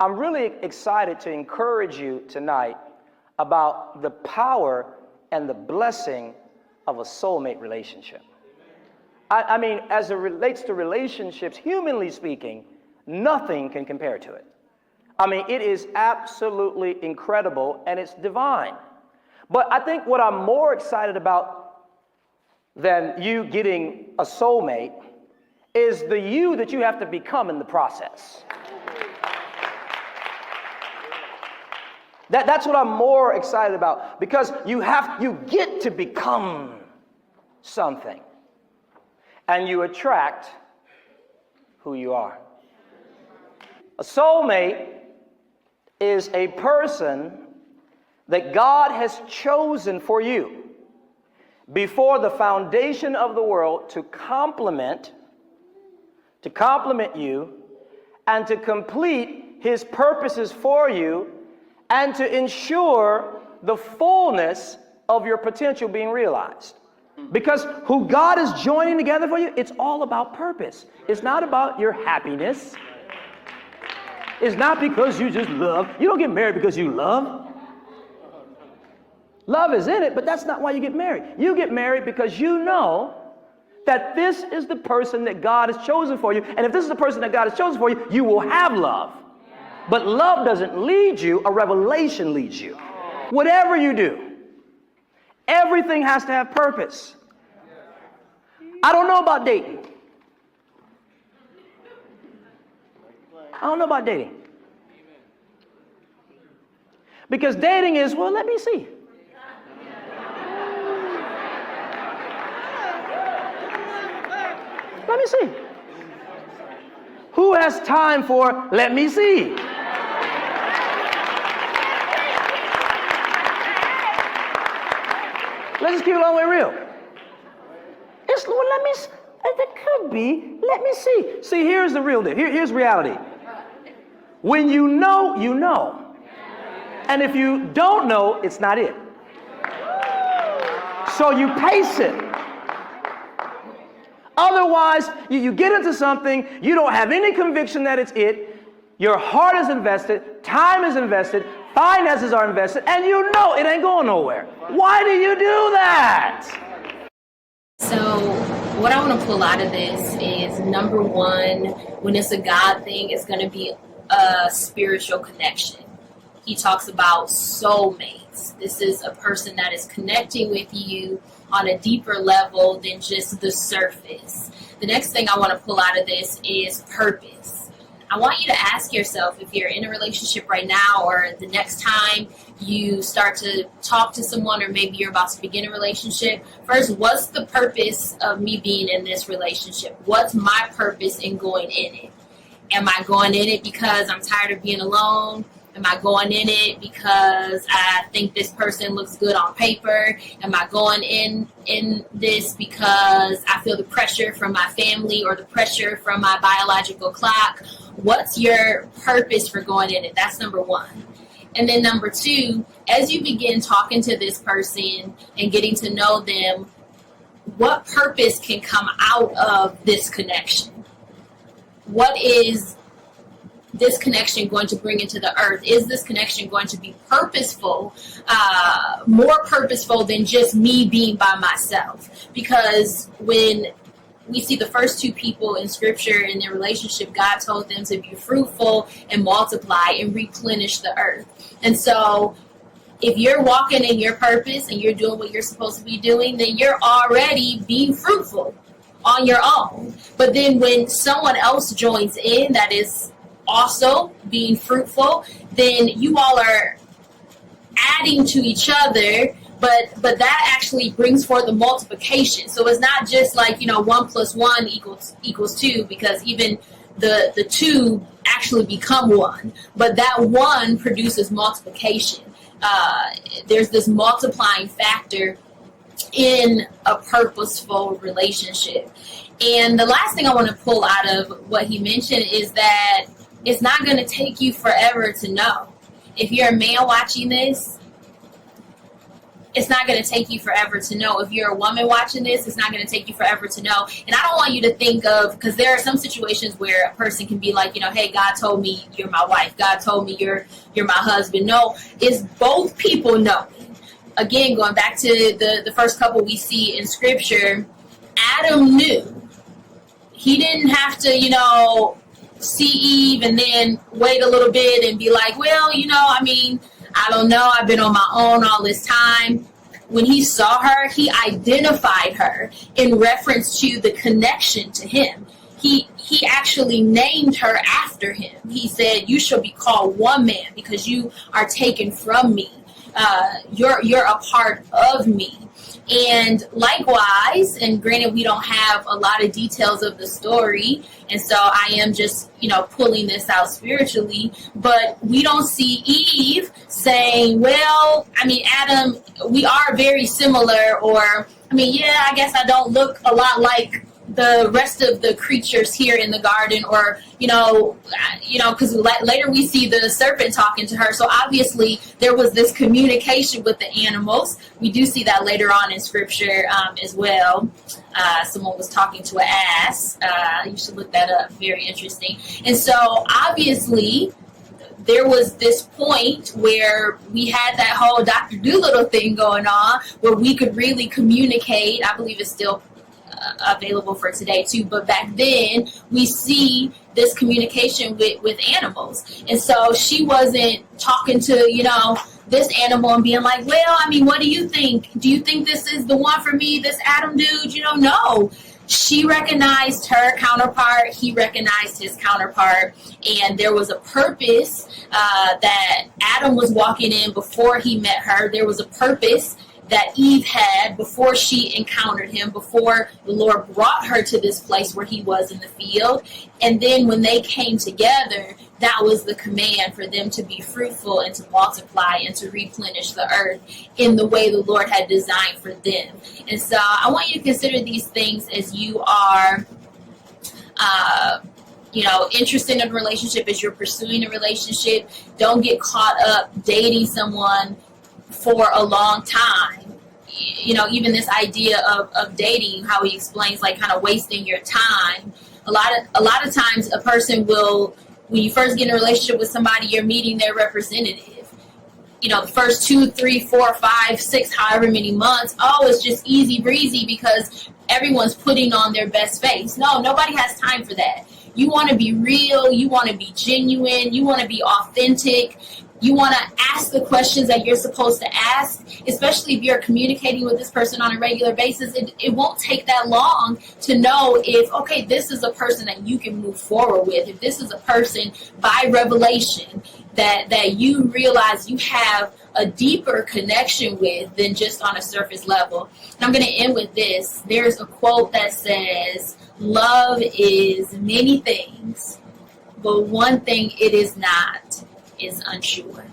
I'm really excited to encourage you tonight about the power and the blessing of a soulmate relationship. I mean, as it relates to relationships, humanly speaking, nothing can compare to it. I mean, it is absolutely incredible and it's divine. But I think what I'm more excited about than you getting a soulmate is the you that you have to become in the process. That's what I'm more excited about, because you get to become something, and you attract who you are. A soulmate is a person that God has chosen for you before the foundation of the world to complement you and to complete his purposes for you and to ensure the fullness of your potential being realized. Because who God is joining together for you, it's all about purpose. It's not about your happiness. It's not because you just love. You don't get married because you love. Love is in it, but that's not why you get married. You get married because you know that this is the person that God has chosen for you. And if this is the person that God has chosen for you, you will have love. But love doesn't lead you, a revelation leads you. Whatever you do, everything has to have purpose. I don't know about dating. I don't know about dating. Because dating is, well, let me see. Let me see. Who has time for let me see? Let's just keep it all the way real. It's, well, let me, it could be, let me see. See, here's the real deal. Here's reality. When you know, you know. And if you don't know, it's not it. So you pace it. Otherwise, you get into something, you don't have any conviction that it's it, your heart is invested, time is invested, finances are invested, and you know it ain't going nowhere. Why do you do that? So what I want to pull out of this is, number one, when it's a God thing, it's going to be a spiritual connection. He talks about soulmates. This is a person that is connecting with you on a deeper level than just the surface. The next thing I want to pull out of this is purpose. I want you to ask yourself, if you're in a relationship right now, or the next time you start to talk to someone, or maybe you're about to begin a relationship, first, what's the purpose of me being in this relationship? What's my purpose in going in it? Am I going in it because I'm tired of being alone? Am I going in it because I think this person looks good on paper? Am I going in this because I feel the pressure from my family or the pressure from my biological clock? What's your purpose for going in it? That's number one. And then number two, as you begin talking to this person and getting to know them, what purpose can come out of this connection? What is this connection going to bring into the earth? Is this connection going to be purposeful, more purposeful than just me being by myself? Because when we see the first two people in scripture in their relationship, God told them to be fruitful and multiply and replenish the earth. And so if you're walking in your purpose and you're doing what you're supposed to be doing, then you're already being fruitful on your own. But then when someone else joins in that is also being fruitful, then you all are adding to each other, but that actually brings forth the multiplication. So it's not just like, 1 + 1 equals 2, because even the two actually become one, but that one produces multiplication. There's this multiplying factor in a purposeful relationship. And the last thing I want to pull out of what he mentioned is that it's not going to take you forever to know. If you're a man watching this, it's not going to take you forever to know. If you're a woman watching this, it's not going to take you forever to know. And I don't want you to think of, because there are some situations where a person can be like, hey, God told me you're my wife. God told me you're my husband. No, it's both people knowing. Again, going back to the first couple we see in Scripture, Adam knew. He didn't have to, see Eve and then wait a little bit and be like, well, I don't know. I've been on my own all this time. When he saw her, he identified her in reference to the connection to him. He actually named her after him. He said, you shall be called woman because you are taken from me. You're a part of me. And likewise, and granted, we don't have a lot of details of the story, and so I am just, pulling this out spiritually, but we don't see Eve saying, well, Adam, we are very similar, or, yeah, I guess I don't look a lot like the rest of the creatures here in the garden, or because later we see the serpent talking to her, so obviously there was this communication with the animals. We do see that later on in Scripture as well. Someone was talking to an ass. You should look that up. Very interesting. And so obviously there was this point where we had that whole Dr. Dolittle thing going on, where we could really communicate. I believe it's still available for today too, but back then we see this communication with animals. And so she wasn't talking to this animal and being like, well, what do you think? Do you think this is the one for me, this Adam dude? No. She recognized her counterpart, he recognized his counterpart, and there was a purpose that Adam was walking in before he met her. There was a purpose that Eve had before she encountered him, before the Lord brought her to this place where he was in the field. And then when they came together, that was the command for them to be fruitful and to multiply and to replenish the earth in the way the Lord had designed for them. And so I want you to consider these things as you are interested in a relationship, as you're pursuing a relationship. Don't get caught up dating someone for a long time. Even this idea of dating, how he explains, like, kind of wasting your time. A lot of times a person will, when you first get in a relationship with somebody, you're meeting their representative. The first 2, 3, 4, 5, 6, however many months, it's just easy breezy because everyone's putting on their best face. No, nobody has time for that. You want to be real, you want to be genuine, you want to be authentic. You want to ask the questions that you're supposed to ask, especially if you're communicating with this person on a regular basis. It won't take that long to know if, okay, this is a person that you can move forward with. If this is a person by revelation that you realize you have a deeper connection with than just on a surface level. And I'm going to end with this. There's a quote that says, love is many things, but one thing it is not is unsure.